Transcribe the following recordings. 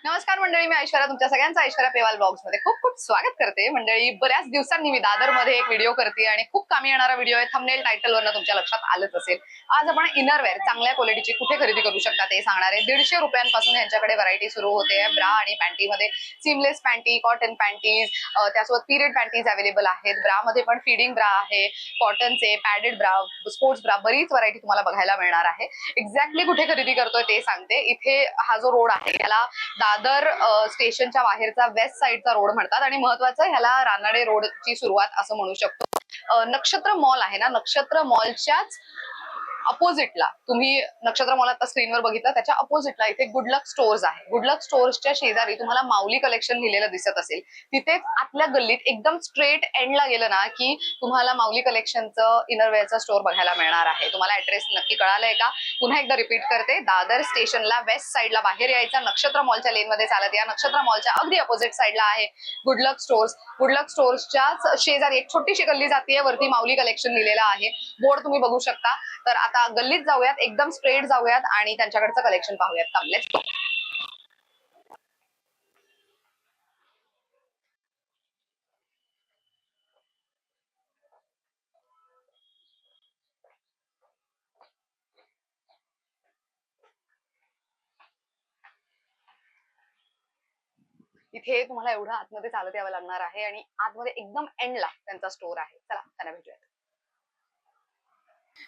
नमस्कार मंडळी, मी ऐश्वर्या तुमच्या सगळ्यांचं ऐश्वर्या पेवाल ब्लॉग्स मध्ये खूप खूप स्वागत करते. मंडळी, बऱ्याच दिवसांनी मी दादर मध्ये एक व्हिडिओ करते आणि खूप कामी येणारा व्हिडिओ आहे. थंबनेल टायटल वरनं तुमच्या लक्षात आलंच असेल. आज आपण इनरवेअर चांगल्या क्वालिटीची कुठे खरेदी करू शकता ते सांगणार आहे. 150 रुपयांपासून यांच्याकडे व्हरायटी सुरू होते. ब्रा आणि पॅन्टी मध्ये सीमलेस पॅन्टी, कॉटन पॅन्टीज, त्यासोबत पिरियड पॅन्टीज अवेलेबल आहेत. ब्रा मध्ये पण फीडिंग ब्रा आहे, कॉटनचे पॅडेड ब्रा, स्पोर्ट्स ब्रा, बरीच व्हरायटी तुम्हाला बघायला मिळणार आहे. एक्झॅक्टली कुठे खरेदी करतोय ते सांगते. इथे हा जो रोड आहे त्याला दादर स्टेशनच्या बाहेरचा वेस्ट साइडचा रोड म्हणतात आणि महत्वाचं ह्याला रानडे रोडची सुरुवात असं म्हणू शकतो. नक्षत्र मॉल आहे ना, नक्षत्र मॉलच्याच अपोजिटला तुम्ही नक्षत्र मॉल आता स्क्रीनवर बघितलं, त्याच्या अपोजिटला इथे गुडलक स्टोर्स आहे. गुडलक स्टोर्सच्या शेजारी तुम्हाला माऊली कलेक्शन लिहिलेलं दिसत असेल. तिथेच आतल्या गल्लीत एकदम स्ट्रेट एंडला गेलं ना की तुम्हाला माऊली कलेक्शनचं इनरवेअरचा स्टोर बघायला मिळणार आहे. तुम्हाला ऍड्रेस नक्की कळालंय का? पुन्हा एकदा रिपीट करते. दादर स्टेशनला वेस्ट साइडला बाहेर यायचा, नक्षत्र मॉलच्या लेन मध्ये चालत या. नक्षत्र मॉलच्या अगदी अपोजिट साइडला आहे गुडलक स्टोर्स. गुडलक स्टोर्सच्याच शेजारी एक छोटीशी गल्ली जातीये, वरती माऊली कलेक्शन लिहिलेलं आहे, बोर्ड तुम्ही बघू शकता. तर आता गल्लीत जाऊयात, एकदम स्ट्रेट जाऊयात आणि त्यांच्याकडचं कलेक्शन पाहूयात. Let's go. इथे तुम्हाला एवढं आतमध्ये चालत यावं लागणार आहे आणि आतमध्ये एकदम एंडला त्यांचा स्टोर आहे. चला त्यांना भेटूयात.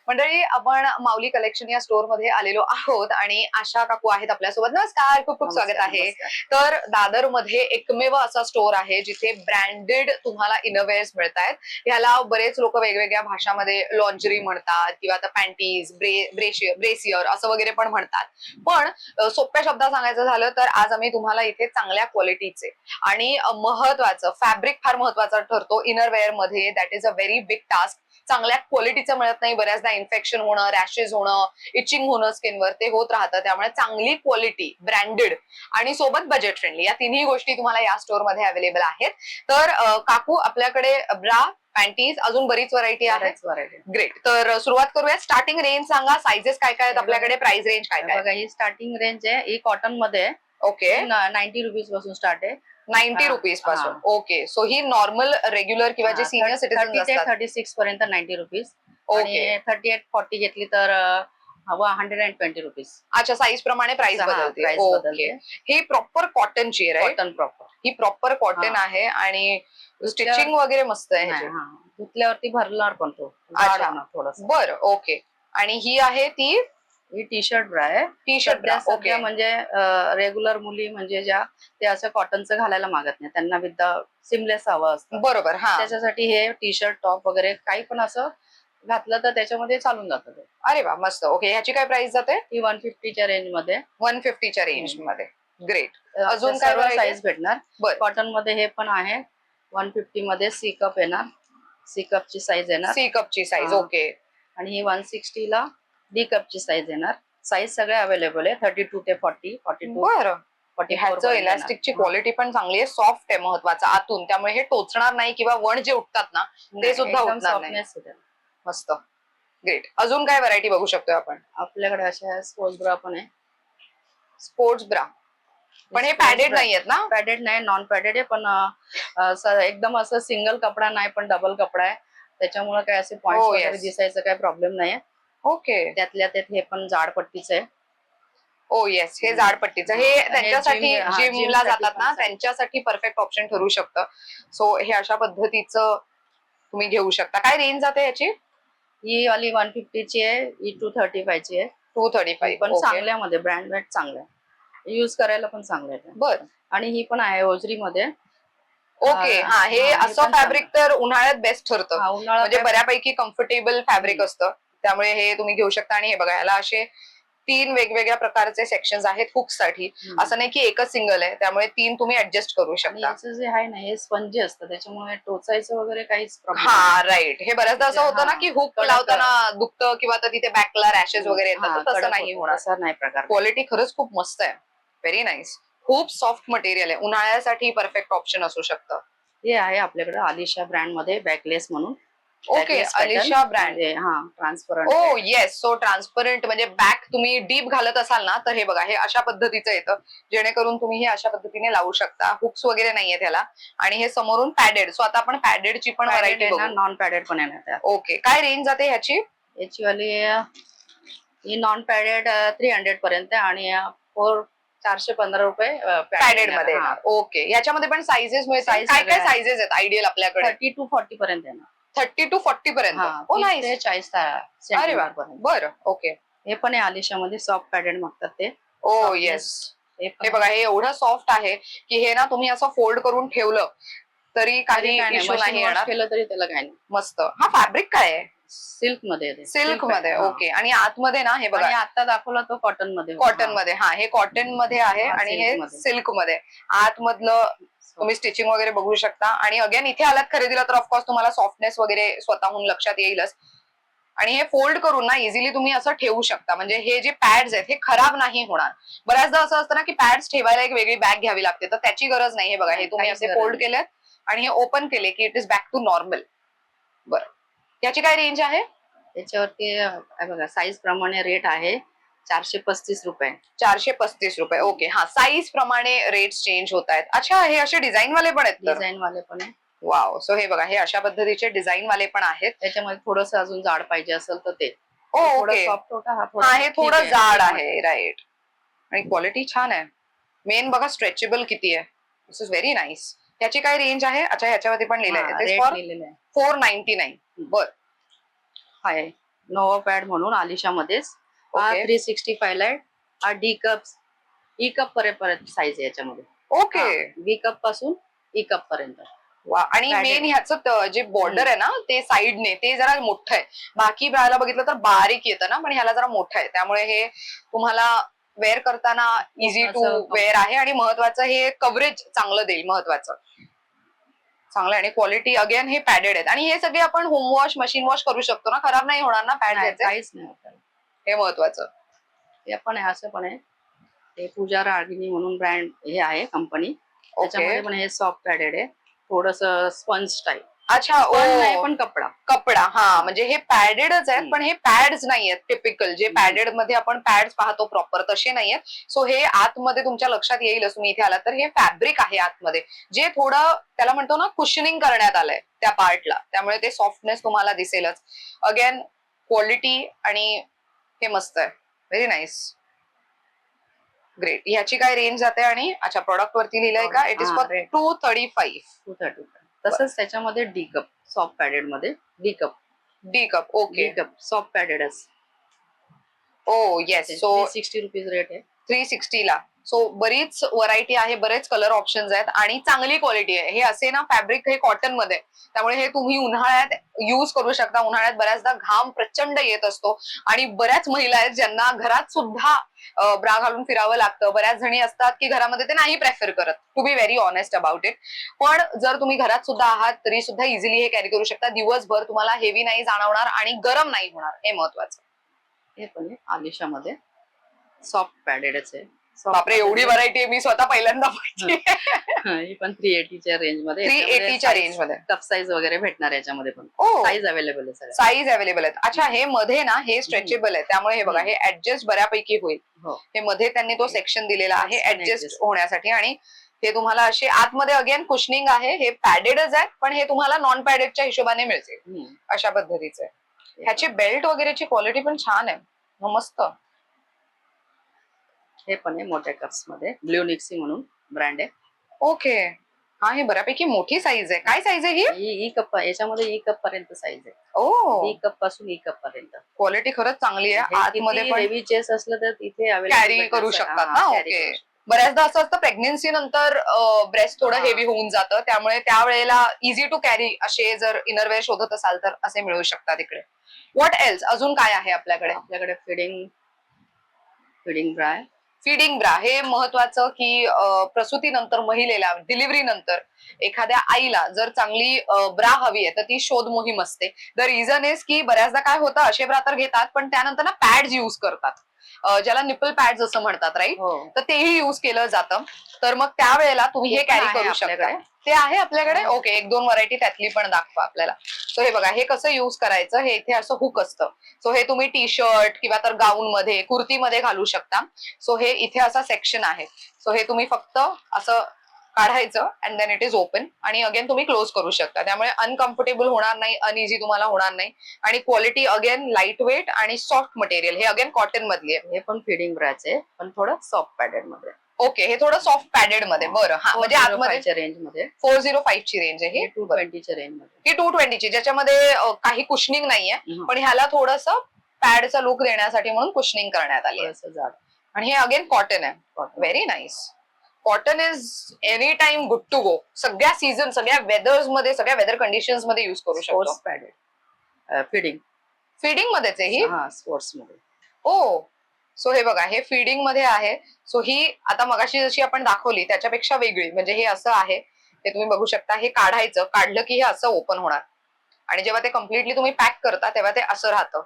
मंडळी, आपण माऊली कलेक्शन या स्टोर मध्ये आलेलो आहोत आणि आशा काकू आहेत आपल्यासोबत. नमस्कार, खूप खूप स्वागत आहे. तर दादर मध्ये एकमेव असा स्टोर आहे जिथे ब्रँडेड तुम्हाला इनरवेअर्स मिळतायत. ह्याला बरेच लोक वेगवेगळ्या भाषामध्ये लॉन्जरी म्हणतात किंवा आता पॅन्टीज, ब्रेसियर असं वगैरे पण म्हणतात. पण सोप्या शब्दात सांगायचं झालं तर आज आम्ही तुम्हाला इथे चांगल्या क्वालिटीचे आणि महत्वाचं फॅब्रिक फार महत्वाचा ठरतो इनरवेअर मध्ये. That is a very big task. चांगल्या क्वालिटीचं मिळत नाही, बऱ्याचदा इन्फेक्शन होणं, रॅशेस होणं, इचिंग होणं स्किनवर, ते होत राहतं. त्यामुळे चांगली क्वालिटी, ब्रँडेड आणि सोबत बजेट फ्रेंडली, या तिन्ही गोष्टी तुम्हाला या स्टोर मध्ये अवेलेबल आहेत. तर काकू, आपल्याकडे ब्रा, पॅन्टीज, अजून बरीच व्हरायटी आहे. ग्रेट. तर सुरुवात करूया. स्टार्टिंग रेंज सांगा, साइजेस काय काय आहेत आपल्याकडे, प्राइस रेंज काय काय? बघा, ही स्टार्टिंग रेंज आहे, ही कॉटन मध्ये. ओके, 90 रुपीज पासून स्टार्ट आहे. 90 रुपीज पासून. ओके, सो ही नॉर्मल रेग्युलर किंवा जे सिनियर सिटीजन असतात 36 पर्यंत 90 रुपीज. ओके, 38-40 घेतली तर 120 रुपीज. अच्छा, साईज प्रमाणे प्राइस बदलते. ओके, ही प्रॉपर कॉटनची आहे, कॉटन प्रॉपर. ही प्रॉपर कॉटन आहे आणि स्टिचिंग वगैरे मस्त आहे. धुतल्यावरती भरणार पण तो थोडस. बरं, ओके. आणि ही आहे ती, ही टी शर्ट ब्रा आहे. T shirt. ओके, म्हणजे रेग्युलर मुली म्हणजे ज्या ते असं कॉटनचं घालायला मागत नाही, त्यांना विथ सिमलेस हवं असतं. बरोबर, हा. त्याच्यासाठी हे टी शर्ट, टॉप वगैरे काही पण असं घातलं तर त्याच्यामध्ये चालून जातं ते. अरे वा, मस्त. ओके, ह्याची काय प्राइस जाते? ही 150च्या रेंज मध्ये. 150च्या रेंज मध्ये. ग्रेट. अजून काय साईज भेटणार? कॉटन मध्ये हे पण आहे. 150 मध्ये सी कप येणार, सी कपची साईज येणार. सी कपची साईज. ओके. आणि ही 160 ला डी कपची साईज येणार. साईज सगळे अवेलेबल आहे, 32 ते 40, 42. बरं. ह्याचं इलास्टिकची क्वालिटी पण चांगली आहे, सॉफ्ट आहे महत्वाचं आतून, त्यामुळे हे टोचणार नाही किंवा वण जे उठतात ना ते सुद्धा उठणार नाही. मस्त, ग्रेट. अजून काय व्हरायटी बघू शकतोय आपण? आपल्याकडे अशा स्पोर्ट्स ब्रा पण आहे. स्पोर्ट्स ब्रा पण हे पॅडेड नाही आहेत ना? पॅडेड नाही, नॉन पॅडेड आहे, पण एकदम असं सिंगल कपडा नाही, पण डबल कपडा आहे, त्याच्यामुळे काय असे पॉइंट्स वगैरे दिसायचं काय प्रॉब्लेम नाही. ओके. त्यातल्या त्यात हे पण जाड पट्टीचं आहे. ओ येस, हे जाड पट्टीचं, हे त्यांच्यासाठी जिमला जातात ना त्यांच्यासाठी परफेक्ट ऑप्शन ठरू शकतं. सो हे अशा पद्धतीचं तुम्ही घेऊ शकता. काय रेंज जाते याची? ही वाली 150 ची आहे, ही 235 ची आहे. 235 पण चांगल्यामध्ये, ब्रँड वेट चांगलं आहे, युज करायला पण चांगलं आहे. बरं. आणि ही पण आहे ओजरी मध्ये. ओके, हा. हे असं फॅब्रिक तर उन्हाळ्यात बेस्ट ठरतं, म्हणजे बऱ्यापैकी कम्फर्टेबल फॅब्रिक असतं, त्यामुळे हे तुम्ही घेऊ शकता. आणि हे बघा, याला असे 3 वेगवेगळ्या प्रकारचे सेक्शन्स आहेत हुक्स साठी. असं नाही की एकच सिंगल आहे, त्यामुळे 3 तुम्ही ऍडजस्ट करू शकता. जे आहे ना, हे स्पंजी असतं, त्याच्यामुळे टोचायचं वगैरे काहीच प्रॉब्लेम. हा, राईट. हे बऱ्याचदा असं होतं ना की हुक लावताना दुखतं किंवा तिथे बॅकला रॅशेस वगैरे येतात, तसं नाही होणार. असा नाही प्रकार. क्वालिटी खरंच खूप मस्त आहे, व्हेरी नाईस. खूप सॉफ्ट मटेरियल आहे, उन्हाळ्यासाठी परफेक्ट ऑप्शन असू शकतं. हे आहे आपल्याकडे आलिशा ब्रँड मध्ये बॅकलेस म्हणून. Okay, Alisha brand. हा ट्रान्सपरंट. ओ येस, सो ट्रान्सपरंट म्हणजे बॅक तुम्ही डीप घालत असाल ना, तर हे बघा हे अशा पद्धतीचं येतं, जेणेकरून तुम्ही हे अशा पद्धतीने लावू शकता. हुक्स वगैरे नाहीये त्याला आणि हे समोरून पॅडेड. सो आता आपण पॅडेडची पण व्हरायटी बघू. नॉन पॅडेड पण येणार. ओके, काय रेंज जाते ह्याची? याची वाली ही नॉन पॅडेड 300 पर्यंत आणि 415 रुपये पॅडेड मध्ये. ओके, याच्यामध्ये पण साईजेस मिळतात. काय काय साईजेस आहेत आयडियल आपल्याकडे? 30 to 40 पर्यंत येणार. 30 to 40 पर्यंत. ओ नाईस. 40 अरे वा, बरं. ओके, हे पण आहे आलिशा मध्ये सॉफ्ट पॅडेड मागतात ते. ओ येस, हे बघा हे एवढं सॉफ्ट आहे की हे ना तुम्ही असं फोल्ड करून ठेवलं तरी काही इश्यू नाही येणार. केलं तरी त्याला काही नाही. मस्त. हा फॅब्रिक काय आहे? सिल्क मध्ये. सिल्क मध्ये. ओके, आणि आतमध्ये ना हे बघा आता दाखवला तो कॉटन मध्ये. कॉटन मध्ये. हा, हे कॉटन मध्ये आहे आणि हे सिल्क मध्ये. आतमधलं तुम्ही स्टिचिंग वगैरे बघू शकता. आणि अगेन इथे आलात खरेदीला तर ऑफकोर्स तुम्हाला सॉफ्टनेस वगैरे स्वतःहून लक्षात येईलच. आणि हे फोल्ड करून ना इझिली तुम्ही असं ठेवू शकता, म्हणजे हे जे पॅड्स आहेत हे खराब नाही होणार. बऱ्याचदा असं असतं ना की पॅड्स ठेवायला एक वेगळी बॅग घ्यावी लागते, तर त्याची गरज नाही. हे बघा हे तुम्ही असे फोल्ड केलेत आणि हे ओपन केले की it is back to normal. बरं, याची काय रेंज आहे? त्याच्यावरती बघा साईज प्रमाणे रेट आहे 435 रुपये. 435 रुपये. ओके, हा, साईज प्रमाणे रेट चेंज होत आहेत. अच्छा, हे असे डिझाईन वाले पण आहेत? डिझाईन वाले पण आहे. वाव. सो हे बघा हे अशा पद्धतीचे डिझाईन वाले पण आहेत. त्याच्यामध्ये थोडस अजून जाड पाहिजे असेल तर ते. ओके, सॉफ्ट होता हा, हे थोडं जाड आहे. राईट. आणि क्वालिटी छान आहे. मेन बघा स्ट्रेचेबल किती आहे. दिस इज व्हेरी नाईस. त्याची काय रेंज आहे? अच्छा, ह्याच्यावरती पण लिहिलंय 499. बर, आहे नोवा पॅड म्हणून आलिशा मध्येच. 365 लाईट. हा डी कप ई कप पर्यंत साईज आहे याच्यामध्ये. ओके, बी कप पासून ई कप पर्यंत. वा. आणि मेन ह्याचं जे बॉर्डर आहे ना ते साईडने ते जरा मोठं आहे. बाकी वेळेला बघितलं तर बारीक येतं ना, पण ह्याला जरा मोठं आहे, त्यामुळे हे तुम्हाला वेअर करताना इझी टू वेअर आहे. आणि महत्वाचं हे कव्हरेज चांगलं देईल. महत्वाचं चांगलं. आणि क्वालिटी अगेन हे पॅडेड आहेत आणि हे सगळे आपण होम वॉश मशीन वॉश करू शकतो ना, खराब नाही होणार ना पॅड? काहीच नाही होत. हे महत्वाचं. हे पण आहे, असं पण आहे. ते पूजा रागिनी म्हणून ब्रँड हे आहे कंपनी. त्याच्यामध्ये पण हे सॉफ्ट पॅडेड आहे, थोडस स्पंज टाईप. अच्छा, पण कपडा. हा, म्हणजे हे पॅडेडच आहेत पण हे पॅड्स नाहीयेत टिपिकल जे पॅडेड मध्ये आपण पॅड्स पाहतो प्रॉपर, तसे नाहीयेत. सो हे आतमध्ये तुमच्या लक्षात येईलच तुम्ही इथे आलात तर हे फॅब्रिक आहे आतमध्ये, जे थोडं त्याला म्हणतो ना कुशनिंग करण्यात आलंय त्या पार्टला, त्यामुळे ते सॉफ्टनेस तुम्हाला दिसेलच. अगेन क्वालिटी आणि हे मस्त आहे. Very nice, great. ह्याची काय रेंज जाते? आणि अच्छा, प्रोडक्ट वरती लिहिलंय का इट इज फॉर 235. तसंच त्याच्यामध्ये डी कप सॉफ्ट पॅडेड मध्ये डी कप. ओके, सॉफ्ट पॅडेडच. Oh yes. So 360 rupees rate आहे. 360 ला. सो बरीच व्हरायटी आहे, बरेच कलर ऑप्शन्स आहेत आणि चांगली क्वालिटी आहे. हे असे ना फॅब्रिक हे कॉटन मध्ये, त्यामुळे हे तुम्ही उन्हाळ्यात युज करू शकता. उन्हाळ्यात बऱ्याचदा घाम प्रचंड येत असतो आणि बऱ्याच महिला आहेत ज्यांना घरात सुद्धा ब्रा घालून फिरावं लागतं. बऱ्याच जणी असतात की घरामध्ये ते नाही प्रेफर करत, to be very honest about it. पण जर तुम्ही घरात सुद्धा आहात तरी सुद्धा इझिली हे कॅरी करू शकता. दिवसभर तुम्हाला हेवी नाही जाणवणार आणि गरम नाही होणार, हे महत्वाचं. हे पण आलिशा मध्ये सॉफ्ट पॅडेडच आहे. बापरे, एवढी व्हरायटी आहे, मी स्वतः पहिल्यांदा बघते. ही पण 380च्या रेंज मध्ये. 380च्या रेंज मध्ये कप साईज वगैरे भेटणार याच्यामध्ये पण. साईज अवेलेबल आहे. साईज अवेलेबल आहेत. अच्छा, हे मध्ये ना हे स्ट्रेचेबल आहे, त्यामुळे हे बघा हे ऍडजस्ट बऱ्यापैकी होईल. हे मध्ये त्यांनी तो सेक्शन दिलेला आहे ऍडजस्ट होण्यासाठी. आणि हे तुम्हाला असे आतमध्ये अगेन कुशनिंग आहे. हे पॅडेडच आहे पण हे तुम्हाला नॉन पॅडेडच्या हिशोबाने मिळते अशा पद्धतीचे. ह्याची बेल्ट वगैरेची क्वालिटी पण छान आहे, मस्त. हे पण आहे मोठ्या कप्स मध्ये, ब्ल्यू निक्सी म्हणून ब्रँड आहे. ओके, हा, हे बऱ्यापैकी मोठी साईज आहे. काय साईज आहे ही? E cup. याच्यामध्ये ई कप पर्यंत साईज आहे. ई कप पासून ई कप पर्यंत. क्वालिटी खरंच चांगली आहे. आतमध्ये पण हेवी चेस्ट असलं तर इथे कॅरी करू शकतात ना. ओके, बऱ्याचदा असं असतं प्रेग्नेन्सी नंतर ब्रेस्ट थोडं हेवी होऊन जातं, त्यामुळे त्यावेळेला इझी टू कॅरी असे जर इनरवेअर शोधत असाल तर असे मिळू शकतात इकडे. What else? अजून काय आहे आपल्याकडे? आपल्याकडे फिडिंग ब्रा आहे. फिडिंग ब्रा हे महत्वाचं की प्रसूतीनंतर महिलेला डिलिव्हरी नंतर एखाद्या आईला जर चांगली ब्रा हवी आहे तर ती शोध मोहीम असते. द रिझन इज की बऱ्याचदा काय होतं, असे ब्रा तर घेतात पण त्यानंतर ना पॅड्स युज करतात. ज्याला निपल पॅड्स असं म्हणतात राईट, हो तर तेही युज केलं जातं. तर मग त्यावेळेला तुम्ही हे ते पण कॅरी आहे करू शकता. आपल्याकडे. ते आहे आपल्याकडे. हो. ओके, 1-2 व्हरायटी त्यातली पण दाखवा आपल्याला. सो हे बघा, हे कसं युज करायचं, हे इथे असं हुक असतं. सो हे तुम्ही टी शर्ट किंवा तर गाऊन मध्ये, कुर्तीमध्ये घालू शकता. सो हे इथे असा सेक्शन आहे. सो हे तुम्ही फक्त असं काढायचं and then it is open आणि अगेन तुम्ही क्लोज करू शकता. त्यामुळे अनकम्फर्टेबल होणार नाही, अनइझी तुम्हाला होणार नाही. आणि क्वालिटी अगेन लाईट वेट आणि सॉफ्ट मटेरियल. हे अगेन कॉटन मधली आहे. हे पण फिडिंग ब्राच आहे, पण थोडं सॉफ्ट पॅडेड मध्ये. ओके, हे थोडं सॉफ्ट पॅडेड मध्ये. बरं, हा म्हणजे आतमध्ये रेंज मध्ये 405 ची रेंज आहे ही. 220 च्या रेंज मध्ये. ही 220 ची, ज्याच्यामध्ये काही कुशनिंग नाहीये, पण ह्याला थोडंसं पॅडचा लुक देण्यासाठी म्हणून कुशनिंग करण्यात आली आहे. थोडंसं जाड. आणि हे अगेन कॉटन आहे. Very nice. Cotton is any time good to go. सगळ्या सीझन, सगळ्या वेदर्स मध्ये, सगळ्या वेदर कंडिशन्स मध्ये युज करू शकतो. Sports padded feeding. फीडिंग मध्येच आहे ही. हा, स्पोर्ट्स मध्ये. ओ, सो हे बघा, हे फीडिंग मध्ये आहे. सो ही आता मगाशी जशी आपण दाखवली त्याच्यापेक्षा वेगळी. म्हणजे हे असं आहे, हे तुम्ही बघू शकता. हे काढायचं, काढलं की हे असं ओपन होणार आणि जेव्हा ते कम्प्लिटली तुम्ही पॅक करता तेव्हा ते असं राहतं.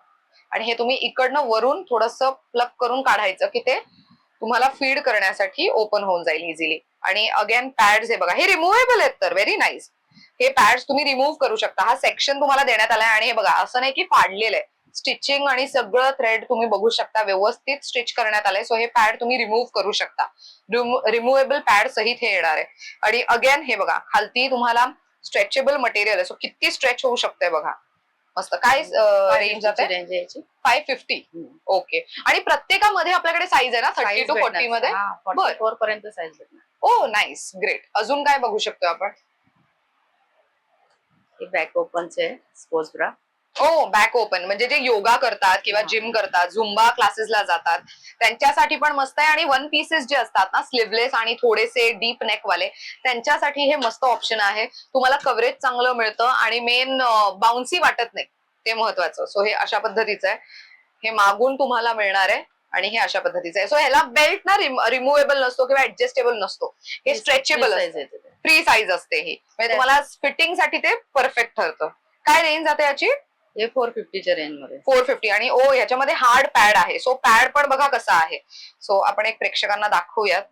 आणि हे तुम्ही इकडनं वरून थोडंसं प्लग करून काढायचं की ते तुम्हाला फीड करण्यासाठी ओपन होऊन जाईल इझिली. आणि अगेन पॅड्स हे बघा, हे रिमुव्हेबल आहेत. तर व्हेरी नाईस. हे पॅड्स तुम्ही रिमूव्ह करू शकता. हा सेक्शन तुम्हाला देण्यात आलाय आणि हे बघा, असं नाही की फाडलेलं आहे. स्टिचिंग आणि सगळं थ्रेड तुम्ही बघू शकता, व्यवस्थित स्टिच करण्यात आलंय. सो हे पॅड तुम्ही रिमूव्ह करू शकता. रिमुव्हेबल पॅड सहित हे येणार आहे. आणि अगेन हे बघा, खालती तुम्हाला स्ट्रेचेबल मटेरियल आहे. सो किती स्ट्रेच होऊ शकतंय बघा. मस्त. काय रेंज जाते? रेंज याची 550. ओके. आणि प्रत्येकामध्ये आपल्याकडे साईज आहे ना, 30 to 40 मध्ये? 44 पर्यंत साईज भेटणार. ओ नाईस, ग्रेट. अजून काय बघू शकतो आपण? हे बॅक ओपनचे स्पोर्ट्स ब्रा. ओ, बॅक ओपन म्हणजे जे योगा करतात किंवा जिम करतात, झुंबा क्लासेसला जातात, त्यांच्यासाठी पण मस्त आहे. आणि वन पीसेस जे असतात ना, स्लीवलेस आणि थोडेसे डीप नेक वाले, त्यांच्यासाठी हे मस्त ऑप्शन आहे. तुम्हाला कव्हरेज चांगलं मिळतं आणि मेन बाउन्सी वाटत नाही, ते महत्वाचं. सो हे अशा पद्धतीचं आहे. हे मागून तुम्हाला मिळणार आहे आणि हे अशा पद्धतीचं आहे. सो ह्याला बेल्ट ना रिमुव्हेबल नसतो किंवा ऍडजस्टेबल नसतो. हे स्ट्रेचेबल असते. फ्री साईज असते ही, म्हणजे तुम्हाला फिटिंग साठी ते परफेक्ट ठरतं. काय रेंज जाते याची? हे 450 च्या रेंज मध्ये. 450. आणि ओ, ह्याच्यामध्ये हार्ड पॅड आहे. सो पॅड पण बघा कसा आहे. सो आपण एक प्रेक्षकांना दाखवूयात.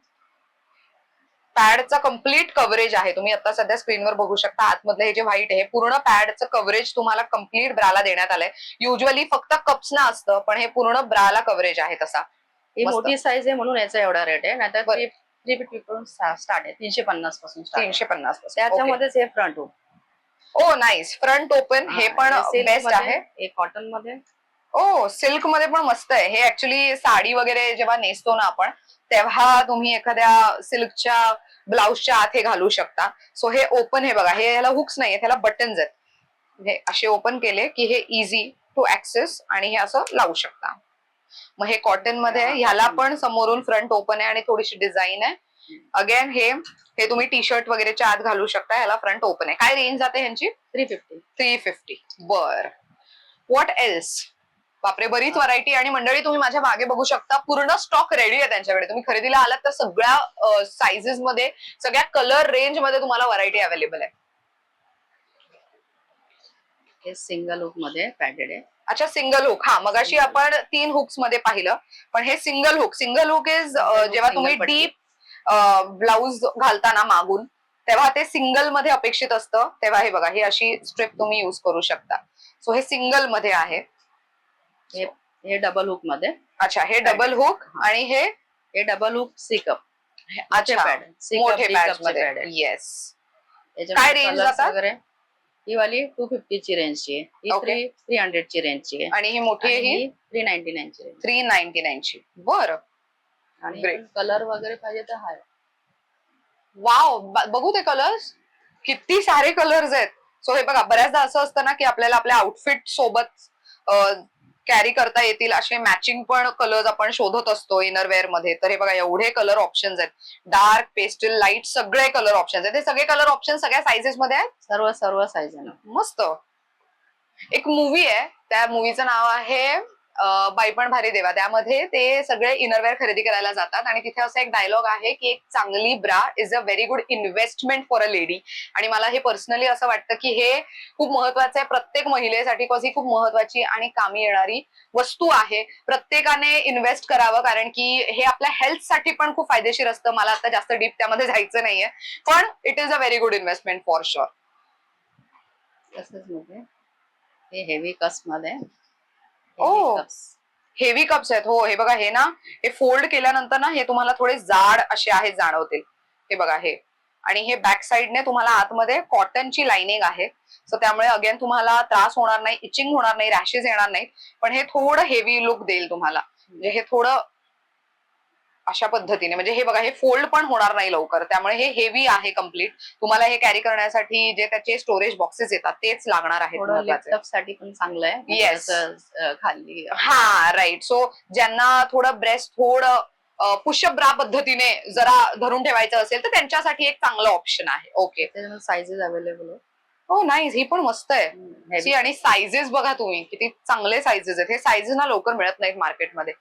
पॅडचा कम्प्लीट कव्हरेज आहे. तुम्ही आता सध्या स्क्रीनवर बघू शकता. आतमधलं हे जे व्हाईट आहे, पूर्ण पॅडचं कव्हरेज तुम्हाला कम्प्लीट ब्राला देण्यात आलंय. युजली फक्त कप्सना असतं, पण हे पूर्ण ब्राला कव्हरेज आहे तसा. ही मोठी साईज आहे म्हणून याचा एवढा रेट आहे. नाहीतर 350 पासून स्टार्ट आहे. 350 पासून स्टार्ट. 350 त्याच्यामध्येच हे फ्रंट ओपन. ओ नाईस. फ्रंट ओपन हे पण बेस्ट आहे. हे कॉटन मध्ये. ओ, सिल्क मध्ये पण मस्त आहे. हे ऍक्च्युली साडी वगैरे जेव्हा नेसतो ना आपण, तेव्हा तुम्ही एखाद्या सिल्कच्या ब्लाउजच्या आत हे घालू शकता. सो हे ओपन, हे बघा, हे याला हुक्स नाहीये, ह्याला बटन्स आहेत. हे असे ओपन केले की हे इझी टू ऍक्सेस आणि हे असं लावू शकता. मग हे कॉटन मध्ये आहे. ह्याला पण समोरून फ्रंट ओपन आहे आणि थोडीशी डिझाईन आहे. अगेन हे तुम्ही टी शर्ट वगैरेच्या आत घालू शकता. ह्याला फ्रंट ओपन आहे. काय रेंज जाते ह्यांची? 350. 350. बर, व्हॉट एल्स? बापरे, बरीच व्हरायटी. आणि मंडळी, तुम्ही माझ्या मागे बघू शकता, पूर्ण स्टॉक रेडी आहे त्यांच्याकडे. तुम्ही खरेदीला आलात तर सगळ्या साइजेस मध्ये, सगळ्या कलर रेंज मध्ये तुम्हाला व्हरायटी अवेलेबल आहे. हे सिंगल हुक मध्ये पॅडेड आहे. अच्छा, सिंगल हुक. हा, मगाशी आपण 3 हुक्स मध्ये पाहिलं, पण हे single hook. Single hook is जेव्हा तुम्ही डीप ब्लाउज घालताना मागून, तेव्हा ते सिंगल मध्ये अपेक्षित असतं. तेव्हा हे बघा, ही अशी स्ट्रिप तुम्ही युज करू शकता. सो हे सिंगल मध्ये आहे. हे डबल हुक मध्ये. अच्छा, हे डबल हुक. आणि हे डबल हुक सी कप. अच्छा, मोठे पॅड मध्ये. येस. काय रेंज जातात? ही वाली 250 ची रेंजची आहे. ही 300 ची रेंजची आहे. आणि ही मोठी आहे, ही 399 ची. 399 ची. बरं. आणि कलर वगैरे पाहिजे तर हाय. वाव, बघू ते कलर्स. किती सारे कलर्स आहेत. सो हे बघा, बऱ्याचदा असं असतं ना की आपल्याला आपल्या आउटफिट सोबत कॅरी करता येतील असे मॅचिंग पण कलर्स आपण शोधत असतो इनरवेअर मध्ये. तर हे बघा, एवढे कलर ऑप्शन्स आहेत. डार्क, पेस्टल, लाईट, सगळे कलर ऑप्शन्स आहेत. हे सगळे कलर ऑप्शन सगळ्या साइजेस मध्ये आहेत. सर्व साइज आहे ना. मस्त. एक मूवी आहे, त्या मूवीचं नाव आहे बाई पण भारी देवा, त्यामध्ये ते सगळे इनरवेअर खरेदी करायला जातात आणि तिथे असं एक डायलॉग आहे की एक चांगली bra is a very good investment for a lady. आणि मला हे पर्सनली असं वाटतं की हे खूप महत्वाचं आहे प्रत्येक महिलेसाठी, बिकॉज ही खूप महत्वाची आणि कामी येणारी वस्तू आहे. प्रत्येकाने इन्व्हेस्ट करावं, कारण की हे आपल्या हेल्थसाठी पण खूप फायदेशीर असतं. मला आता जास्त डीप त्यामध्ये जायचं नाहीये, पण it is a very good investment for sure. तसंच मध्ये हे हेवी कप्स मध्ये ओ, कप्स. हेवी कप्स आहेत. हो, हे बघा, हे ना, हे फोल्ड केल्यानंतर ना हे तुम्हाला थोडे जाड असे आहेत जाणवतील. हे बघा हे, आणि हे बॅक साइडने तुम्हाला आतमध्ये कॉटनची लाइनिंग आहे. सो त्यामुळे अगेन तुम्हाला त्रास होणार नाही, इचिंग होणार नाही, रॅशेस येणार नाहीत. पण हे थोडं हेवी लुक देईल तुम्हाला. म्हणजे हे थोडं अशा पद्धतीने, म्हणजे हे बघा, हे फोल्ड पण होणार नाही लवकर. त्यामुळे हे हेवी आहे कम्प्लीट. तुम्हाला हे कॅरी करण्यासाठी जे त्याचे स्टोरेज बॉक्सेस येतात तेच लागणार आहेत थोडं महत्वाचे. लिफ्ट साठी पण चांगलं आहे. म्हणजे Yes. असं, खाली हा, राईट. सो ज्यांना थोडं ब्रेस्ट थोडं पुशअप ब्रा पद्धतीने जरा धरून ठेवायचं असेल तर त्यांच्यासाठी एक चांगलं ऑप्शन आहे. ओके. साईजेस अवेलेबल आहे. हो, नाईस. ही पण मस्त आहे. Heavy. सी, आणि सायझेस बघा तुम्ही, किती चांगले सायझेस आहेत. हे सायझेस ना लवकर मिळत नाहीत मार्केटमध्ये.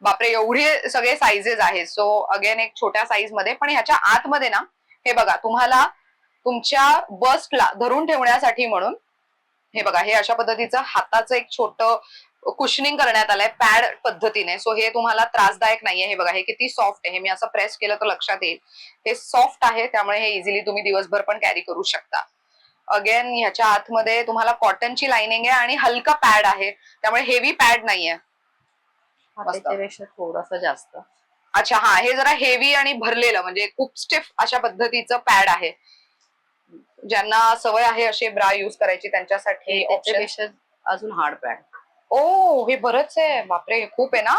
बापरे, एवढे सगळे सायझेस आहेत. सो अगेन एक छोट्या साईज मध्ये, पण ह्याच्या आतमध्ये ना हे बघा, तुम्हाला तुमच्या बस्टला धरून ठेवण्यासाठी म्हणून हे बघा, हे अशा पद्धतीचं हाताचं एक छोटं कुशनिंग करण्यात आलंय पॅड पद्धतीने. सो हे तुम्हाला त्रासदायक नाहीये. हे बघा, हे किती सॉफ्ट आहे. हे मी असं प्रेस केलं तर लक्षात येईल. हे सॉफ्ट आहे, त्यामुळे हे इझिली तुम्ही दिवसभर पण कॅरी करू शकता. अगेन ह्याच्या आतमध्ये तुम्हाला कॉटनची लाइनिंग आहे आणि हलका पॅड आहे, त्यामुळे हेवी पॅड नाहीये. त्याच्यापेक्षा थोडंसं जास्त. अच्छा, हा, हे जरा हेवी आणि भरलेलं, म्हणजे खूप स्टिफ अशा पद्धतीचं पॅड आहे. ज्यांना सवय आहे असे ब्रा युज करायची त्यांच्यासाठी त्याच्यापेक्षा अजून हार्ड पॅड. ओ, हे बरंच आहे. बापरे, खूप आहे ना.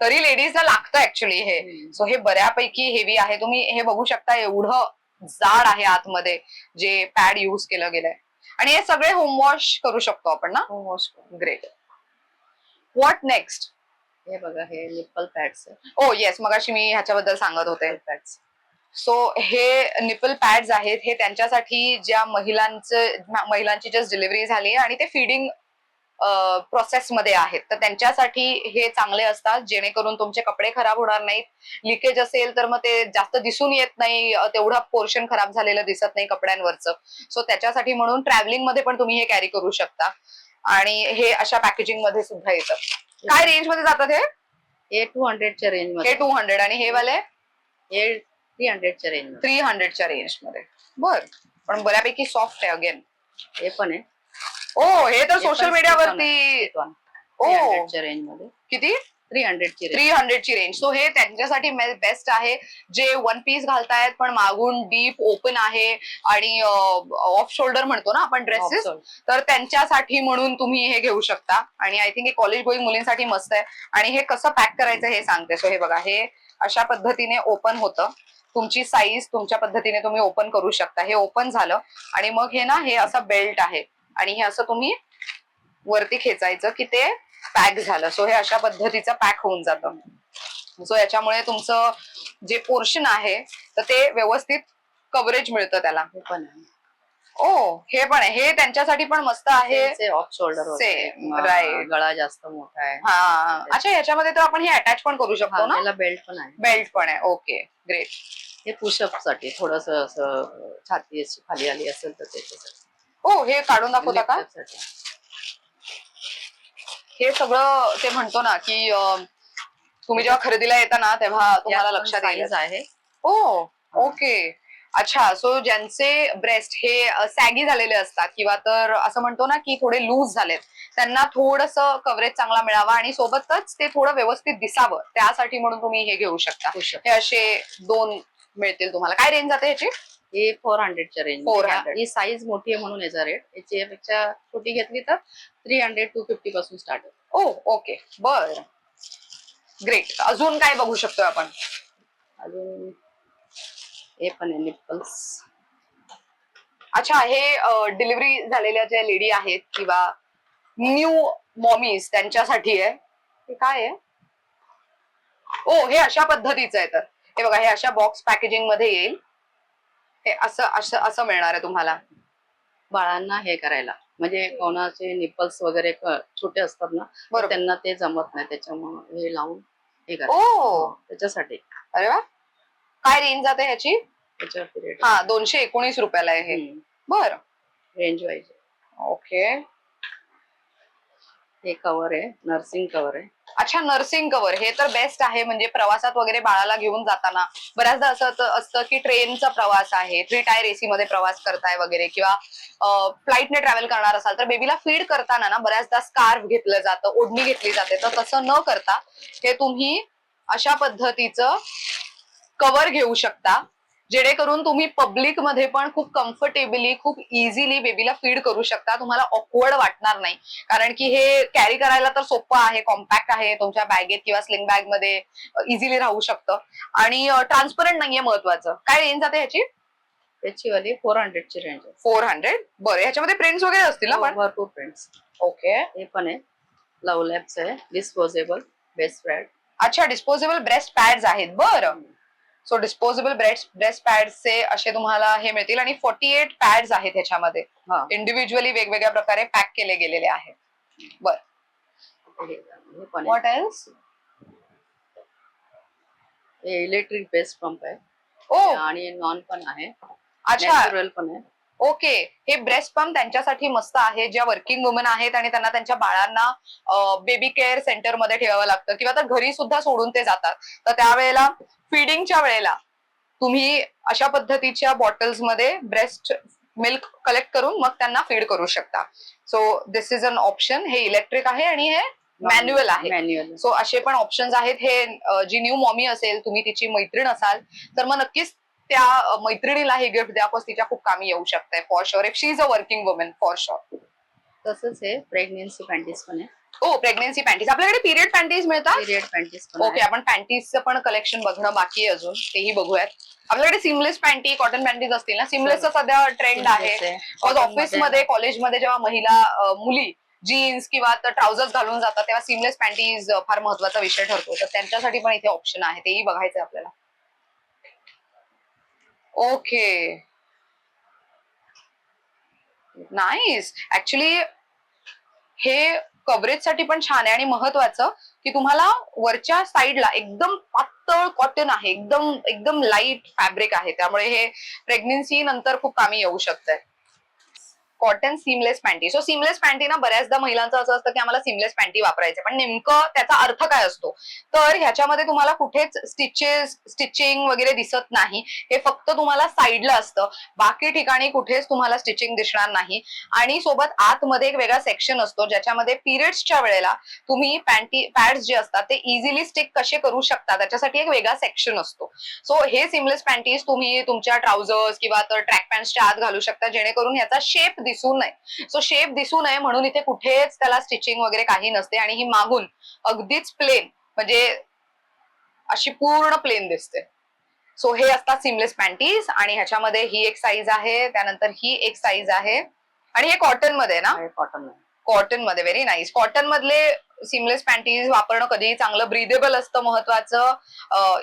तरी लेडीजला लागतं ऍक्च्युली हे. सो हे बऱ्यापैकी हेवी आहे. तुम्ही हे बघू शकता, एवढं जाड आहे आतमध्ये जे पॅड युज केलं गेलंय. आणि हे सगळे होमवॉश करू शकतो आपण ना. होमवॉश. ग्रेट. What next? हे बघा, हे निप्पल पॅड्स आहे. ओ येस, मगाशी मी ह्याच्याबद्दल सांगत होते. पॅड्स. सो हे निपल पॅड्स आहेत. हे त्यांच्यासाठी ज्या महिलांची जस्ट डिलिव्हरी झाली आणि ते फिडिंग प्रोसेस मध्ये आहेत, तर त्यांच्यासाठी हे चांगले असतात, जेणेकरून तुमचे कपडे खराब होणार नाहीत. लिकेज असेल तर मग ते जास्त दिसून येत नाही, तेवढा पोर्शन खराब झालेलं दिसत नाही कपड्यांवरचं. सो त्याच्यासाठी म्हणून ट्रॅव्हलिंग मध्ये पण तुम्ही हे कॅरी करू शकता. आणि हे अशा पॅकेजिंग मध्ये सुद्धा येतं. काय रेंज मध्ये जातात हे? हे 200च्या रेंज मध्ये. हे 200 आणि हे वाले हे 300च्या रेंज. 300च्या रेंज मध्ये. बर, पण बऱ्यापैकी सॉफ्ट आहे. अगेन हे पण आहे. ओ, हे तर सोशल मीडियावरती. ओ, 300च्या रेंज मध्ये. किती? 300ची रेंज. सो हे त्यांच्यासाठी बेस्ट आहे, जे वन पीस घालतायत पण मागून डीप ओपन आहे आणि ऑफ शोल्डर म्हणतो ना आपण ड्रेसेस, तर त्यांच्यासाठी म्हणून तुम्ही हे घेऊ शकता. आणि आय थिंक हे कॉलेज गोईंग मुलींसाठी मस्त आहे. आणि हे कसं पॅक करायचं हे सांगते. सो हे बघा, हे अशा पद्धतीने ओपन होतं. तुमची साईज तुमच्या पद्धतीने तुम्ही ओपन करू शकता. हे ओपन झालं आणि मग हे ना, हे असं बेल्ट आहे आणि हे असं तुम्ही वरती खेचायचं की ते पॅक झालं. सो हे अशा पद्धतीचं पॅक होऊन जातं. सो याच्यामुळे तुमचं जे पोर्शन आहे तर ते व्यवस्थित कव्हरेज मिळतं त्याला. ओ, हे पण आहे. हे त्यांच्यासाठी पण मस्त आहे. Off shoulder. राईट. गळा जास्त मोठा आहे. हा, अच्छा, याच्यामध्ये तर आपण हे अटॅच पण करू शकतो ना. त्याला बेल्ट पण आहे. बेल्ट पण आहे. Okay, great. हे पुशअप साठी थोडस असं छाती अशी खाली आली असेल तर त्याच्यासाठी. ओ, हे काढून दाखवता का? हे सगळं ते म्हणतो ना की तुम्ही जेव्हा खरेदीला येता ना तेव्हा तुम्हाला लक्षात येईल आहे. ओ, ओके, अच्छा. सो ज्यांचे ब्रेस्ट हे सॅगी झालेले असतात किंवा तर असं म्हणतो ना की थोडे लूज झालेत, त्यांना थोडस कव्हरेज चांगला मिळावा आणि सोबतच ते थोडं व्यवस्थित दिसावं, त्यासाठी म्हणून तुम्ही हे घेऊ शकता. हे असे 2 मिळतील तुम्हाला. काय रेंज जाते ह्याची? हे 400च्या रेंज. 400. ही साईज मोठी आहे म्हणून याचा रेट. याच्यापेक्षा छोटी घेतली तर 300 250 पासून स्टार्ट आहे. ओ, ओके, बर, ग्रेट. अजून काय बघू शकतोय आपण? अजून हे पण आहे निप्पल्स. अच्छा, हे डिलिव्हरी झालेल्या ज्या लेडी आहेत किंवा न्यू मॉमीज त्यांच्यासाठी आहे. हे काय आहे? ओ, हे अशा पद्धतीचं आहे. तर हे बघा, हे अशा बॉक्स पॅकेजिंग मध्ये येईल. हे असं असं असं मिळणार आहे तुम्हाला. बाळांना हे करायला, म्हणजे कोणाचे निपल्स वगैरे छोटे असतात ना, तर बरोबर. त्यांना ते जमत नाही, त्याच्यामुळे हे लावून हे करायचं. ओ त्याच्यासाठी अरे वा, काय रेंज जाते ह्याची? त्याच्यावरती रेट हा 219 रुपयाला आहे हे. बर, रेंज वाईज. ओके. हे कव्हर आहे, नर्सिंग कव्हर आहे. अच्छा, नर्सिंग कव्हर हे तर बेस्ट आहे. म्हणजे प्रवासात वगैरे बाळाला घेऊन जाताना बऱ्याचदा असं असतं की ट्रेनचा प्रवास आहे, 3 टायर एसी मध्ये प्रवास करताय वगैरे, किंवा फ्लाईटने ट्रॅव्हल करणार असाल तर बेबीला फीड करताना ना बऱ्याचदा स्कार्फ घेतलं जातं, ओढणी घेतली जाते. तर तसं न करता हे तुम्ही अशा पद्धतीचं कव्हर घेऊ शकता, जेणेकरून तुम्ही पब्लिक मध्ये पण खूप कम्फर्टेबली, खूप इझिली बेबीला फीड करू शकता. तुम्हाला ऑकवर्ड वाटणार नाही, कारण की हे कॅरी करायला तर सोपं आहे, कॉम्पॅक्ट आहे, तुमच्या बॅगेत किंवा स्लिंग बॅग मध्ये इझिली राहू शकतं, आणि ट्रान्सपरंट नाहीये. महत्वाचं काय रेंज जाते ह्याची? त्याची वाली 400 ची रेंज आहे. 400. बरं, ह्याच्यामध्ये प्रिंट्स वगैरे असतील ना? पण भरपूर प्रिंट्स. ओके. हे पण आहे, लव लॅब्स आहे, डिस्पोजेबल बेस्ट पॅड. अच्छा, डिस्पोजेबल ब्रेस्ट पॅड्स आहेत. बरं, सो डिस्पोजेबल ब्रेस्ट पॅड्सचे असे तुम्हाला हे मिळतील, आणि 48 पॅड्स आहेत ह्याच्यामध्ये, इंडिव्हिज्युअली वेगवेगळ्या प्रकारे पॅक केले गेलेले आहेत. बर, व्हॉट एल्स? हे इलेक्ट्रिक बेस्ट पंप आहे. ओ, आणि नॉन पण आहे. अच्छा, नॅचरल पण आहे. ओके. हे ब्रेस्ट पंप त्यांच्यासाठी मस्त आहे, ज्या वर्किंग वुमन आहेत आणि त्यांना त्यांच्या बाळांना बेबी केअर सेंटर मध्ये ठेवावं लागतं, किंवा तर घरी सुद्धा सोडून ते जातात. तर त्यावेळेला फिडिंगच्या वेळेला तुम्ही अशा पद्धतीच्या बॉटल्स मध्ये ब्रेस्ट मिल्क कलेक्ट करून मग त्यांना फीड करू शकता. So this is an option. हे इलेक्ट्रिक आहे आणि हे मॅन्युअल आहे. मॅन्युअल. सो असे पण ऑप्शन्स आहेत. हे जी न्यू मॉमी असेल, तुम्ही तिची मैत्रीण असाल, तर मग नक्कीच त्या मैत्रिणीला हे गिफ्ट द्या, तिच्या खूप कामी येऊ शकते for sure, if she is a working woman for sure. तसंच हे प्रेग्नेन्सी पॅन्टीज पण आहे. हो, प्रेग्नेन्सी पॅन्टीज. आपल्याकडे पिरियड पॅन्टीज मिळतात. पिरियड पॅन्टीज पण ओके, आपण पॅन्टीजचं पण कलेक्शन बघणं बाकी आहे, अजून तेही बघूयात. आपल्याकडे सिमलेस पॅन्टी, कॉटन पॅन्टीज असतील ना? सिमलेसचा सध्या ट्रेंड आहे. ऑफिसमध्ये, कॉलेजमध्ये जेव्हा महिला मुली जीन्स किंवा ट्राउझर्स घालून जातात, तेव्हा सिमलेस पॅन्टीज फार महत्वाचा विषय ठरतो. तर त्यांच्यासाठी पण इथे ऑप्शन आहे, तेही बघायचंय आपल्याला. Okay, nice. ऍक्च्युली हे कव्हरेजसाठी पण छान आहे, आणि महत्वाचं की तुम्हाला वरच्या साईडला एकदम पातळ कॉटन आहे, एकदम एकदम लाईट फॅब्रिक आहे, त्यामुळे हे प्रेग्नेन्सी नंतर खूप कामी येऊ शकतंय. Cotton seamless panty. So seamless panty ना, बऱ्याचदा महिलांचं असं असतं की आम्हाला सीमलेस पॅन्टी वापरायचे, पण नेमकं त्याचा अर्थ काय असतो? तर ह्याच्यामध्ये तुम्हाला कुठेच स्टिचिंग वगैरे दिसत नाही. हे फक्त तुम्हाला साईडला असतं, बाकी ठिकाणी कुठेच तुम्हाला स्टिचिंग दिसणार नाही. आणि सोबत आतमध्ये एक वेगळा सेक्शन असतो, ज्याच्यामध्ये पिरियड्सच्या वेळेला तुम्ही पॅड्स जे असतात ते इझिली स्टिक कसे करू शकता, त्याच्यासाठी एक वेगळा सेक्शन असतो. सो हे सीमलेस पॅन्टीज तुम्ही तुमच्या ट्राउझर्स किंवा तर ट्रॅक पॅन्ट्सच्या आत घालू शकता, जेणेकरून ह्याचा शेप दिसू नये. सो शेप दिसू नये म्हणून इथे कुठेच त्याला स्टिचिंग वगैरे काही नसते, आणि ही मागून अगदीच प्लेन, म्हणजे अशी पूर्ण प्लेन दिसते. सो हे असतात सीमलेस पॅन्टीज, आणि ह्याच्यामध्ये ही एक साईज आहे, त्यानंतर ही एक साईज आहे, आणि हे कॉटन मध्ये ना? कॉटन. कॉटन मध्ये. Very nice. कॉटन मधले सीमलेस पॅन्टीज वापरणं कधीही चांगलं. ब्रीदेबल असतं, महत्वाचं,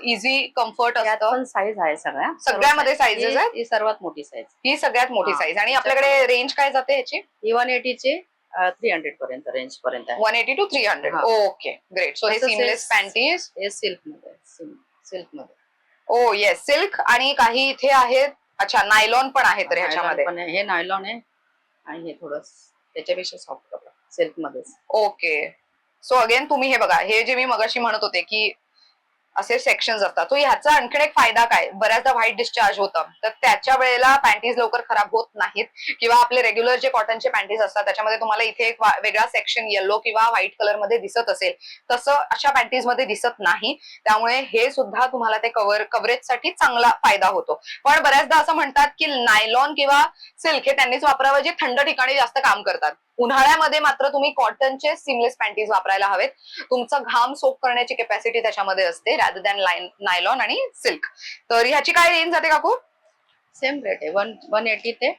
इझी कम्फर्ट असतं. पण साईज आहे सगळ्यामध्ये साईजेस आहेत. ही सर्वात मोठी साईज. ही सगळ्यात मोठी साईज. आणि आपल्याकडे रेंज काय जाते ह्याची? 180 चे 300 पर्यंत रेंज पर्यंत आहे. 180 to 300. Okay, great. सो हे सीमलेस पॅन्टीज. हे सिल्क मध्ये. सिल्क मध्ये. ओ येस, सिल्क. आणि काही इथे आहेत, अच्छा, नायलॉन पण आहे तर ह्याच्यामध्ये. हे नायलॉन आहे, आणि हे थोडं त्याच्यापेक्षा सॉफ्ट कपडा सिल्क मध्येच. ओके. सो अगेन तुम्ही हे बघा, हे जे मी मगाशी म्हणत होते की असे सेक्शन्स असतात, तो ह्याचा आणखीन एक फायदा काय, बऱ्याचदा व्हाईट डिस्चार्ज होतं, तर त्याच्या वेळेला पॅन्टीज लवकर खराब होत नाहीत. किंवा आपले रेग्युलर जे कॉटनचे पॅन्टीज असतात त्याच्यामध्ये तुम्हाला इथे एक वेगळा सेक्शन येलो किंवा व्हाईट कलर मध्ये दिसत असेल, तसं अशा पॅन्टीज मध्ये दिसत नाही. त्यामुळे हे सुद्धा तुम्हाला ते कव्हरेजसाठी चांगला फायदा होतो. पण बऱ्याचदा असं म्हणतात की नायलॉन किंवा सिल्क हे त्यांनीच वापरावं जे थंड ठिकाणी जास्त काम करतात. उन्हाळ्यामध्ये मात्र तुम्ही कॉटनचे सीमलेस पॅन्टीज वापरायला हवेत. तुमचा घाम सोक करण्याची कॅपॅसिटी त्याच्यामध्ये असते, रॅदर दॅन नायलॉन आणि सिल्क. तर ह्याची काय रेंज जाते काकू? सेम रेट आहे, 180 ते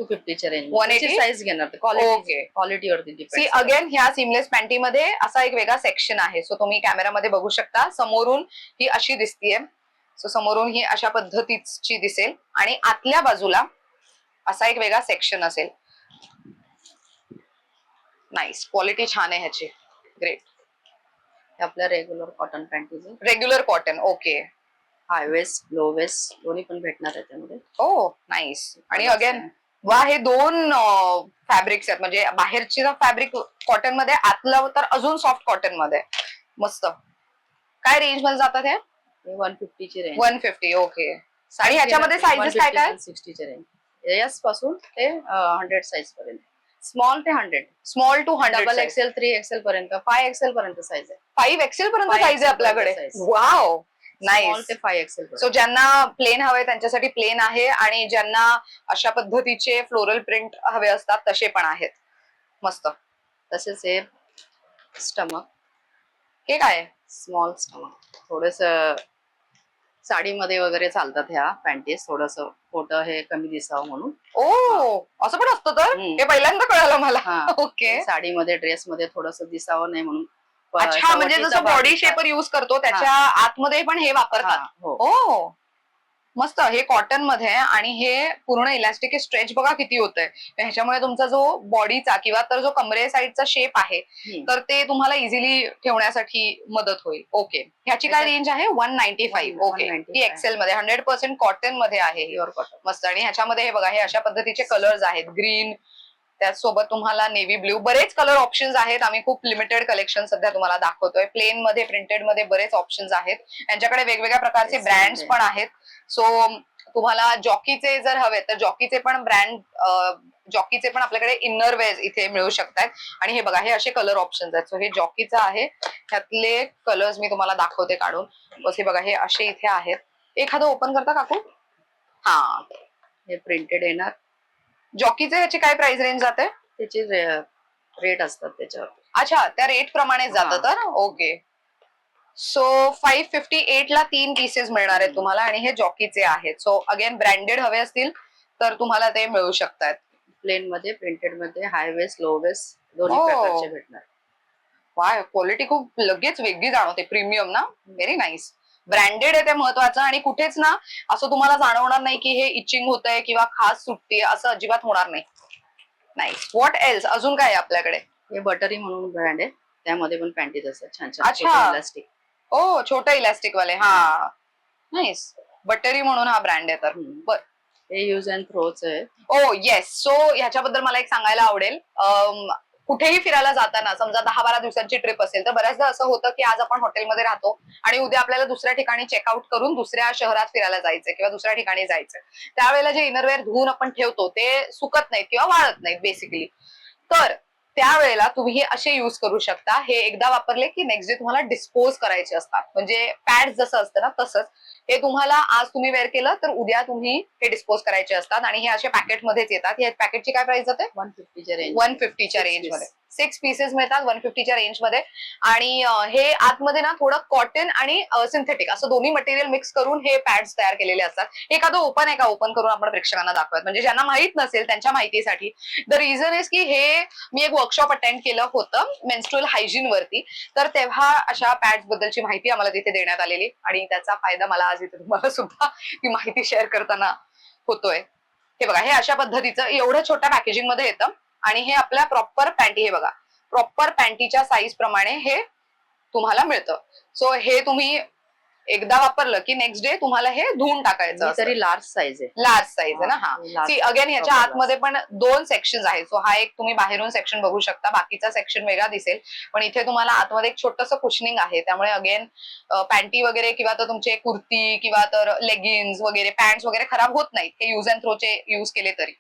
250 च्या रेंज. 180 साईज घेणार, क्वालिटीवरती डिपेंड. सी अगेन ह्या सीमलेस पॅन्टी मध्ये असा एक वेगळा सेक्शन आहे. सो तुम्ही कॅमेरामध्ये बघू शकता, समोरून ही अशी दिसतीये. सो समोरून ही अशा पद्धतीची दिसेल, आणि आतल्या बाजूला असा एक वेगळा सेक्शन असेल. नाईस, क्वालिटी छान आहे ह्याची. ग्रेट. हे आपल्या रेग्युलर कॉटन पॅन्टीज आहे. Regular cotton. ओके. हाय वेस्ट, लो वेस्ट दोन्ही पण भेटणार त्याच्यामध्ये. ओ नाईस. आणि अगेन वा, हे दोन फॅब्रिक्स आहेत, म्हणजे बाहेरची फॅब्रिक कॉटन मध्ये, आतलं तर अजून सॉफ्ट कॉटन मध्ये. मस्त. काय रेंज मध्ये जातात हे? 150 ची रेंज. 150. ओके. आणि ह्याच्यामध्ये साइजेस काय काय? 160 ची रेंज. एस पासून ते 100 साइज पर्यंत. स्मॉल ते 100. Small to 100. Double XL, 3 XL पर्यंत, 5 एक्सेल पर्यंत साईज आहे. 5 एक्सेल पर्यंत 5 साईज आहे XL आपल्याकडे. पर्यंत size. Wow, small nice. ते 5 एक्सेल. सो ज्यांना प्लेन हवे त्यांच्यासाठी प्लेन आहे, आणि ज्यांना अशा पद्धतीचे फ्लोरल प्रिंट हवे असतात तसे पण आहेत. मस्त. तसेच हे स्टमक. हे काय? Small stomach. थोडस साडीमध्ये वगैरे चालतात ह्या पॅन्टीज, थोडस फोटो हे कमी दिसावं म्हणून. ओ, असं पण असतं तर? हे पहिल्यांदा कळालं मला. हा. ओके. साडीमध्ये, ड्रेसमध्ये थोडस दिसावं नाही म्हणून. अच्छा, म्हणजे जसं बॉडी शेपर युज करतो त्याच्या आतमध्ये पण हे वापरतात. हो, मस्त. हे कॉटन मध्ये, आणि हे पूर्ण इलास्टिक स्ट्रेच बघा किती होतंय. ह्याच्यामुळे तुमचा जो बॉडीचा किंवा तर जो कमरे साईडचा शेप आहे तर ते तुम्हाला इझिली ठेवण्यासाठी मदत होईल. ओके. ह्याची काय रेंज आहे? 195. ओके. ही एक्सेल मध्ये 100% कॉटन मध्ये आहे. Pure cotton. मस्त. आणि ह्याच्यामध्ये हे बघा, हे अशा पद्धतीचे कलर्स आहेत. ग्रीन, त्याचसोबत तुम्हाला नेव्ही ब्ल्यू, बरेच कलर ऑप्शन्स आहेत. आम्ही खूप लिमिटेड कलेक्शन सध्या तुम्हाला दाखवतोय. प्लेन मध्ये, प्रिंटेड मध्ये बरेच ऑप्शन्स आहेत. यांच्याकडे वेगवेगळ्या प्रकारचे ब्रँड्स पण आहेत. सो तुम्हाला जॉकीचे जर हवे तर जॉकीचे पण जॉकीचे पण आपल्याकडे इनर वेअर इथे मिळू शकतात. आणि हे बघा, हे असे कलर ऑप्शन्स आहेत. सो हे जॉकीचं आहे. ह्यातले कलर्स मी तुम्हाला दाखवते काढून. बस हे बघा, हे असे इथे आहेत. एखादं ओपन करता काकू? हा. हे प्रिंटेड येणार. जॉकीचे ह्याची काय प्राइस रेंज जाते? त्याचे रेट असतात त्याच्यावर. अच्छा, त्या रेट प्रमाणे जातं तर? ओके. सो 558 ला 3 पीसेस मिळणार आहेत तुम्हाला, आणि हे जॉकीचे आहेत. सो अगेन ब्रँडेड हवे असतील तर तुम्हाला ते मिळू शकतात. प्लेन मध्ये, प्रिंटेड मध्ये, हाय वेस्ट, लो वेस्ट दोन्ही प्रकारचे भेटणार. वाय, क्वालिटी खूप लगेच वेगळी जाणवते. प्रीमियम ना. Very nice. ब्रँडेड आहे ते महत्वाचं, आणि कुठेच ना असं तुम्हाला जाणवणार नाही की हे इचिंग होतंय किंवा खास सुटते, असं अजिबात होणार नाही. नाईस. What else? अजून काय आहे आपल्याकडे? हे बटरी म्हणून ब्रँड आहे, त्यामध्ये पण पॅन्टीज असतात छान छान. अच्छा. इलास्टिक. ओ, छोटे इलास्टिक वाले. हा, नाईस. बटरी म्हणून हा ब्रँड आहे तर. बर. हे युज अँड थ्रोच आहे. ओ येस. सो ह्याच्याबद्दल मला एक सांगायला आवडेल. कुठेही फिरायला जाताना, समजा 10-12 दिवसांची ट्रिप असेल तर बऱ्याचदा असं होतं की आज आपण हॉटेलमध्ये राहतो आणि उद्या आपल्याला दुसऱ्या ठिकाणी चेकआउट करून दुसऱ्या शहरात फिरायला जायचं किंवा दुसऱ्या ठिकाणी जायचं. त्यावेळेला जे इनरवेअर धुवून आपण ठेवतो ते सुकत नाहीत किंवा वाळत नाहीत बेसिकली. तर त्यावेळेला तुम्ही हे असे युज करू शकता. हे एकदा वापरले की नेक्स्ट डे तुम्हाला डिस्पोज करायचे असतात. म्हणजे पॅड जसं असतं ना तसंच हे तुम्हाला आज तुम्ही वेअर केलं तर उद्या तुम्ही हे डिस्पोज करायचे असतात. आणि हे असे पॅकेटमध्येच येतात. या पॅकेटची काय प्राइस जाते? 150 रेंज. 150 रेंज मध्ये 6 पीसेस मिळतात 150 रेंज मध्ये. आणि हे आतमध्ये ना थोडं कॉटन आणि सिंथेटिक असं दोन्ही मटेरियल मिक्स करून हे पॅड्स तयार केलेले असतात. एखादं ओपन आहे का? ओपन करून आपण प्रेक्षकांना दाखवत, म्हणजे ज्यांना माहित नसेल त्यांच्या माहितीसाठी. द रिझन इज की हे मी एक वर्कशॉप अटेंड केलं होतं मेन्स्ट्रुअल हायजीन वरती, तर तेव्हा अशा पॅड्स बद्दलची माहिती आम्हाला तिथे देण्यात आलेली, आणि त्याचा फायदा मला आज इथे तुम्हाला सुद्धा ती माहिती शेअर करताना होतोय. हे बघा, हे अशा पद्धतीचं एवढं छोट्या पॅकेजिंग मध्ये येतं, आणि हे आपल्या प्रॉपर पॅन्टी, हे बघा प्रॉपर पॅन्टीच्या साईज प्रमाणे हे तुम्हाला मिळतं. सो हे तुम्ही एकदा वापरलं की नेक्स्ट डे तुम्हाला हे धुवून टाकायचं. तरी लार्ज साईज आहे. लार्ज साईज आहे ना. हा, सी अगेन ह्याच्या आतमध्ये पण 2 सेक्शन आहेत. सो हा एक तुम्ही बाहेरून सेक्शन बघू शकता, बाकीचा सेक्शन वेगळा दिसेल, पण इथे तुम्हाला आतमध्ये एक छोटंसं कुशनिंग आहे. त्यामुळे अगेन पॅन्टी वगैरे किंवा तर तुमचे कुर्ती किंवा तर लेगिन्स वगैरे, पॅन्ट्स वगैरे खराब होत नाहीत हे युज अँड थ्रोचे युज केले तरी.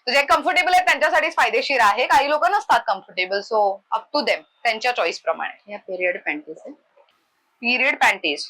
जे कम्फर्टेबल आहेत त्यांच्यासाठीच फायदेशीर आहे. काही लोक नसतात comfortable, so up to them, त्यांच्या चॉईस प्रमाणे. या पिरियड पॅन्टीज आहे. Period panties.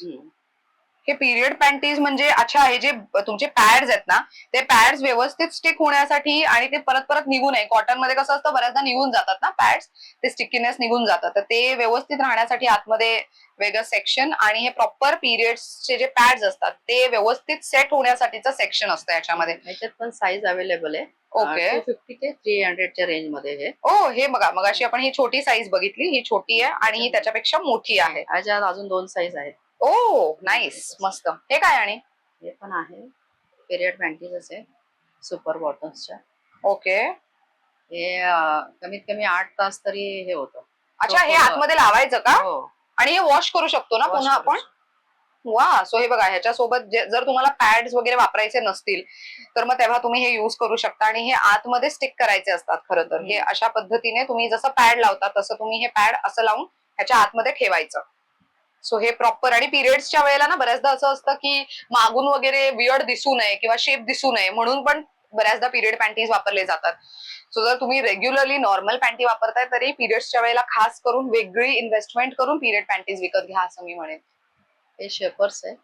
हे पिरियड पॅन्टीज म्हणजे अच्छा, हे जे तुमचे पॅड्स आहेत ना ते पॅड्स व्यवस्थित स्टिक होण्यासाठी, आणि ते परत परत निघू नये. कॉटन मध्ये कसं असतं, बऱ्याचदा निघून जातात ना पॅड्स, ते स्टिकीनेस निघून जातात, तर ते व्यवस्थित राहण्यासाठी आतमध्ये वेगळं सेक्शन, आणि हे प्रॉपर पिरियड्सचे जे पॅड्स असतात ते व्यवस्थित सेट होण्यासाठीचं सेक्शन असतं याच्यामध्ये. याच्यात पण साईज अवेलेबल आहे. ओके. 250 ते 300 च्या रेंज मध्ये हे. ओ, हे बघा, मगाशी आपण ही छोटी साईज बघितली, ही छोटी आहे आणि ही त्याच्यापेक्षा मोठी आहे. याच्यात अजून 2 साईज आहेत. ओ नाईस, मस्त. हे काय? आणि हे पण आहे पिरियड पॅन्टीज आहे सुपर बॉटम्सच्या. ओके. हे कमीत कमी 8 तास तरी हे होतं. अच्छा, हे झोपवलं. आतमध्ये लावायचं का? हो. आणि हे वॉश करू शकतो ना Wash पुन्हा करू आपण? वा, सो हे बघा, ह्याच्यासोबत जर तुम्हाला पॅड्स वगैरे वापरायचे नसतील तर मग तेव्हा तुम्ही हे युज करू शकता. आणि हे आतमध्ये स्टिक करायचे असतात खरं तर. हे अशा पद्धतीने तुम्ही जसं पॅड लावता तसं तुम्ही हे पॅड असं लावून ह्याच्या आतमध्ये ठेवायचं. सो हे प्रॉपर. आणि पिरियड्सच्या वेळेला ना बऱ्याचदा असं असतं की मागून वगैरे वियर्ड दिसू नये किंवा शेप दिसू नये म्हणून पण बऱ्याचदा पिरियड पॅन्टीज वापरले जातात. सो जर तुम्ही रेग्युलरली नॉर्मल पॅन्टी वापरताय तरी पिरियड्सच्या वेळेला खास करून वेगळी इन्व्हेस्टमेंट करून पिरियड पॅन्टीज विकत घ्या असं मी म्हणेन. हे शेपर्स आहे,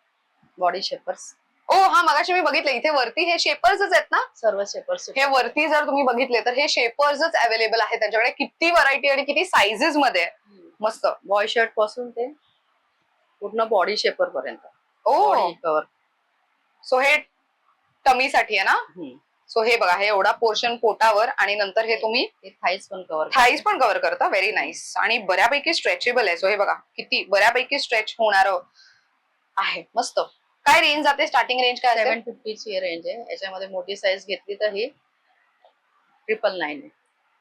बॉडी शेपर्स. ओ हा, मगाशी मी बघितलं इथे वरती हे शेपर्सच आहेत ना? सर्व शेपर्स. हे वरती जर तुम्ही बघितले तर हे शेपर्सच अवेलेबल आहे त्यांच्याकडे. किती व्हरायटी आणि किती साइजेस मध्ये आहे. मस्त. बॉय शर्ट पासून ते पूर्ण बॉडी शेपर पर्यंत. ओ, बॉडी कव्हर. सो हे टमीसाठी आहे ना? सो हे बघा, हे एवढा पोर्शन पोटावर आणि नंतर हे तुम्ही थाईज पण कव्हर. थाईज पण कव्हर करता. Very nice. आणि बऱ्यापैकी स्ट्रेचेबल आहे. सो हे बघा किती बऱ्यापैकी स्ट्रेच होणार आहे. मस्त. काय रेंज जाते? स्टार्टिंग रेंज काय असेल? 750 ची रेंज आहे. याच्यामध्ये मोठी साईज घेतली तर ही 999 आहे.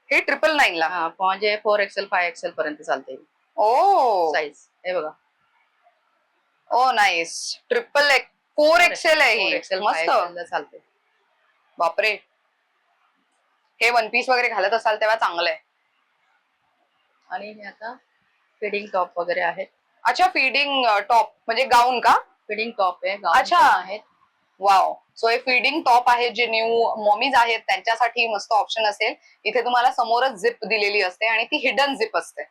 हे 999 ला? हा, म्हणजे 4XL 5XL पर्यंत चालते ओ साईज. हे बघा, ओ नाईस. 4XL आहे ही. 4XL मस्त. 5XL चालते. बापरे, हे वन पीस वगैरे घालत असाल तेव्हा चांगलं आहे. आणि हे आता फिडिंग टॉप वगैरे आहेत. अच्छा, फीडिंग टॉप म्हणजे गाऊन का? फिडिंग टॉप आहे, गाऊन अच्छा. आहेत. वाव. सो हे फीडिंग टॉप आहे. जे न्यू मॉमीज आहेत त्यांच्यासाठी मस्त ऑप्शन असेल. इथे तुम्हाला समोरच झिप दिलेली असते आणि ती हिडन झिप असते.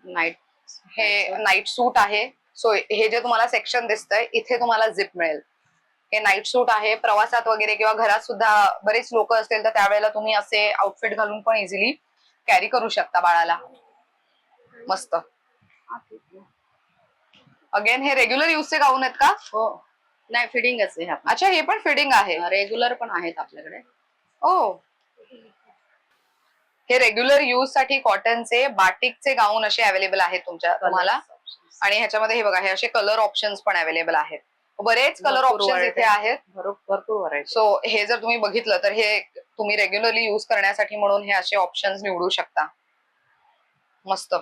नाईट. हे नाईट सूट आहे. सो हे जे तुम्हाला सेक्शन दिसतंय इथे तुम्हाला झिप मिळेल. हे नाईट सूट आहे. प्रवासात वगैरे किंवा घरात सुद्धा बरेच लोक असतील तर त्यावेळेला तुम्ही असे आउटफिट घालून पण इझिली कॅरी करू शकता बाळाला. मस्त. अगेन हे रेग्युलर यूजचे गाऊन आहेत का? हो, नाही फिडिंगच आहे. अच्छा, हे पण फिटिंग आहे. रेग्युलर पण आहेत आपल्याकडे. ओ, हे रेग्युलर यूज साठी कॉटनचे बाटिकचे गाऊन असे अवेलेबल आहेत तुम्हाला. आणि ह्याच्यामध्ये हे बघा, हे असे कलर ऑप्शन्स पण अवेलेबल आहेत. बरेच कलर भरपूर ऑप्शन्स variety. इथे आहेत. भरपूर व्हरायटी. सो हे जर तुम्ही बघितलं तर हे तुम्ही रेग्युलरली यूज करण्यासाठी म्हणून हे असे ऑप्शन्स निवडू शकता. मस्त.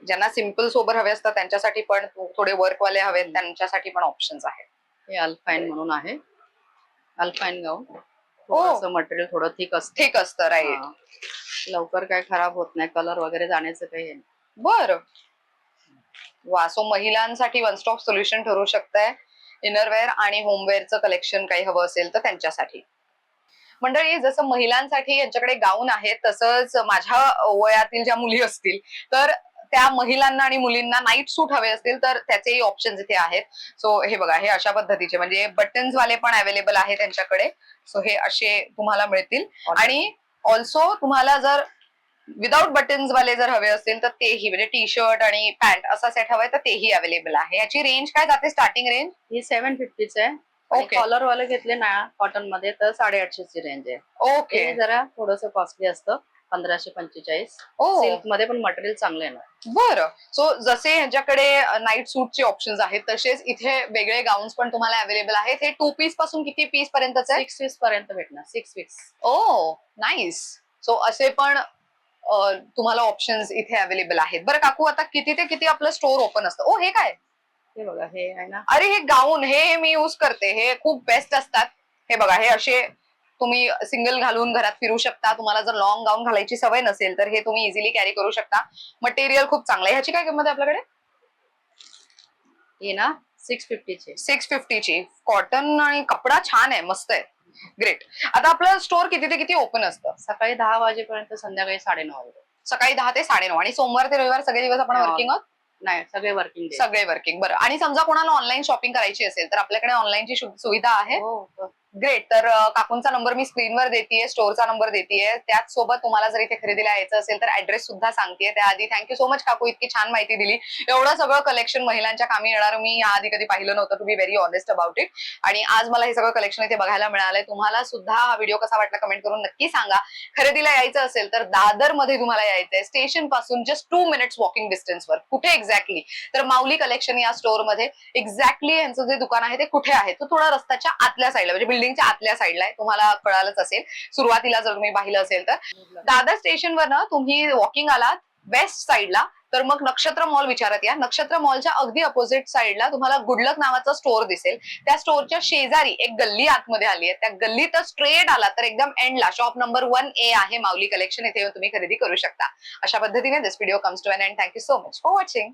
ज्यांना सिम्पल सोबर हवे असतात त्यांच्यासाठी पण, थोडे वर्कवाले हवेत त्यांच्यासाठी पण ऑप्शन्स आहेत. हे अल्फाईन म्हणून आहे, अल्फाईन गाऊन. थोडंसं मटेरियल थोडं थिक असतं. ठीक असतं, राईट. लवकर काय खराब होत नाही, कलर वगैरे जाण्याचं काही नाही. बर. वा, सो महिलांसाठी वन स्टॉप सोल्युशन ठरू शकतंय. इनरवेअर आणि होमवेअरचं कलेक्शन काही हवं असेल तर त्यांच्यासाठी. मंडळी, जसं महिलांसाठी यांच्याकडे गाऊन आहेत तसंच माझ्या वयातील ज्या मुली असतील तर त्या महिलांना आणि मुलींना नाईट सूट हवे असतील तर त्याचेही ऑप्शन्स इथे आहेत. सो हे बघा, हे अशा पद्धतीचे म्हणजे बटन्स वाले पण अवेलेबल आहेत त्यांच्याकडे. सो हे असे तुम्हाला मिळतील. आणि ऑल्सो तुम्हाला जर विदाउट बटन्स वाले जर हवे असतील तर तेही, म्हणजे टी शर्ट आणि पॅन्ट असा सेट हवाय तर तेही अवेलेबल आहे. याची रेंज काय जाते? स्टार्टिंग रेंज ही 750 आहे. ओके. कॉलर वाले घेतले ना कॉटन मध्ये तर 850 ची रेंज आहे. ओके. हे जरा थोडंसं कॉस्टली असतं, 1545. ओ, सिल्क मध्ये पण मटेरियल चांगलं आहे ना. बरं. सो जसे ह्याच्याकडे नाईट सूटचे ऑप्शन्स आहेत तसेच इथे वेगळे गाऊन्स पण तुम्हाला अवेलेबल आहेत. हे 2 पीस पासून किती पीस पर्यंतच आहे? 6 पीस पर्यंत भेटणार. 6 पीस. ओ नाईस. सो असे पण तुम्हाला ऑप्शन्स इथे अवेलेबल आहेत. बरं काकू, आता किती ते किती आपलं स्टोर ओपन असतं? ओ, हे काय? हे बघा, हे आहे ना. अरे, हे गाऊन हे मी युज करते. हे खूप बेस्ट असतात. हे बघा, हे असे तुम्ही सिंगल घालून घरात फिरू शकता. तुम्हाला जर लॉंग गाऊन घालायची सवय नसेल तर हे तुम्ही इझिली कॅरी करू शकता. मटेरियल खूप चांगलं आहे. ह्याची काय किंमत आहे आपल्याकडे? हे ना 650 ची. 650 ची. कॉटन आणि कपडा छान आहे, मस्त आहे. ग्रेट. आता आपलं स्टोर किती ते किती ओपन असतं? सकाळी 10 वाजेपर्यंत, संध्याकाळी 9:30 वाजेपर्यंत. सकाळी 10 ते 9:30. आणि सोमवार ते रविवार सगळे दिवस आपण वर्किंग आहोत? नाही, सगळे वर्किंग डे. सगळे वर्किंग. बरं. आणि समजा कोणाला ऑनलाईन शॉपिंग करायची असेल तर आपल्याकडे ऑनलाईनची सुविधा आहे? हो. ग्रेट. तर काकूंचा नंबर मी स्क्रीनवर देतीये, स्टोअरचा नंबर देतीये. त्याच सोबत तुम्हाला जर इथे खरेदीला यायचं असेल तर ऍड्रेस सुद्धा सांगतेय. त्याआधी थँक्यू सो मच काकू, इतकी छान माहिती दिली. एवढं सगळं कलेक्शन महिलांच्या कामी येणार मी याआधी कधी पाहिलं नव्हतं, to be very honest about it. आणि आज मला हे सगळं कलेक्शन इथे बघायला मिळालंय. तुम्हाला सुद्धा हा व्हिडिओ कसा वाटला कमेंट करून नक्की सांगा. खरेदीला यायचं असेल तर दादर मध्ये तुम्हाला यायचंय, स्टेशन पासून जस्ट 2 मिनिट्स वॉकिंग डिस्टन्सवर. कुठे एक्झॅक्टली? तर माऊली कलेक्शन या स्टोअर मध्ये. एक्झॅक्टली यांचं जे दुकान आहे ते कुठे आहे? तो थोडा रस्त्याच्या आतल्या साईडला, म्हणजे बिल्डिंगच्या आतल्या साईडला आहे, तुम्हाला कळालंच असेल सुरुवातीला जर तुम्ही पाहिलं असेल तर. दादर स्टेशनवरनं तुम्ही वॉकिंग आलात वेस्ट साईडला तर मग नक्षत्र मॉल विचारत या. नक्षत्र मॉलच्या अगदी अपोजिट साईडला तुम्हाला गुडलक नावाचा स्टोअर दिसेल. त्या स्टोअरच्या शेजारी एक गल्ली आतमध्ये आली आहे. त्या गल्लीत स्ट्रेट आला तर एकदम एंडला शॉप नंबर 1A आहे माऊली कलेक्शन. इथे येऊन तुम्ही खरेदी करू शकता. अशा पद्धतीने this video comes to an end. Thank you so much for watching.